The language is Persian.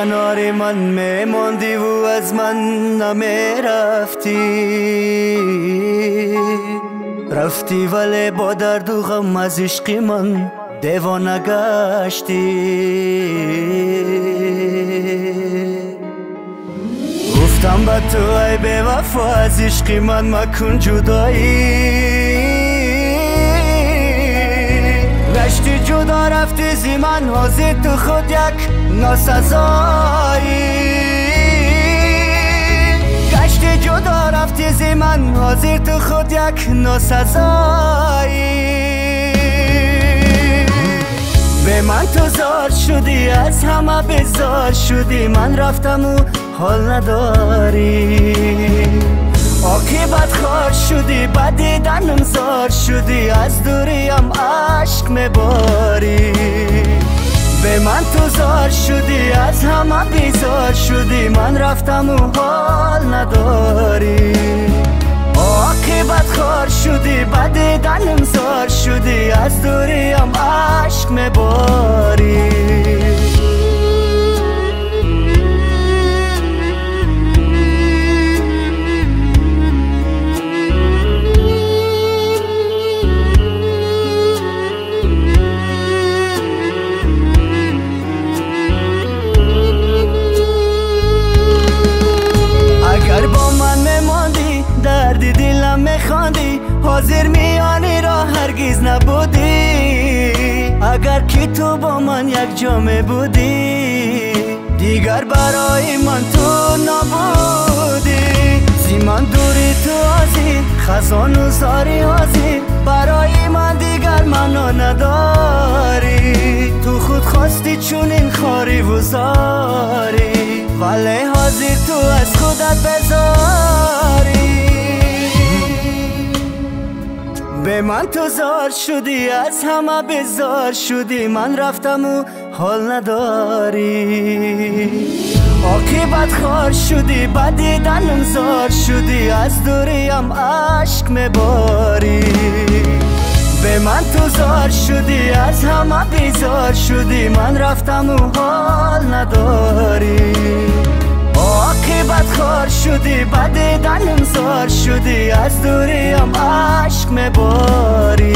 کنار من میماندی و از من نمیرفتی، رفتی ولی با درد و غم از عشق من دیوانه گشتی. گفتم به تو ای بی وفا از عشق من مکن جدایی، گشتی جدا رفتی زی من حاضر تو خود یک ناسزایی، گشتی جدا رفتی زی من حاضر تو خود یک ناسزایی. به من تو زار شدی از همه بیزار شدی، من رفتم و حال نداری، عاقبت خوار شدی با دیدنم زار شدی، از دوریم عشق میباری. به من تو زار شدی از همه بیزار شدی، من رفتم و حال نداری، عاقبت خوار شدی با دیدنم زار شدی، از دوریم عشق میباری. اگر با من میماندی درد دلم میخواندی، حاضر میانی را هرگز نبودی، اگر که تو با من یک جا بودی دیگر برای من تو نبودی. زی من دوری تو آزی خزان و زاری آزی، برای من دیگر منو نداری، تو خود خواستی چون این خاری و زاری، ولی حاضر تو از خودت بذاری. به من تو زار شدی از همه بیزار شدی، من رفتم و حال نداری، عاقبت خوار شدی با دیدنم زار شدی، از دوریم عشق میباری. به من تو زار شدی از همه بیزار شدی، من رفتم و حال نداری، عاقبت خوار شدی با دیدنم زار شدی، از دوریم عشق میباری.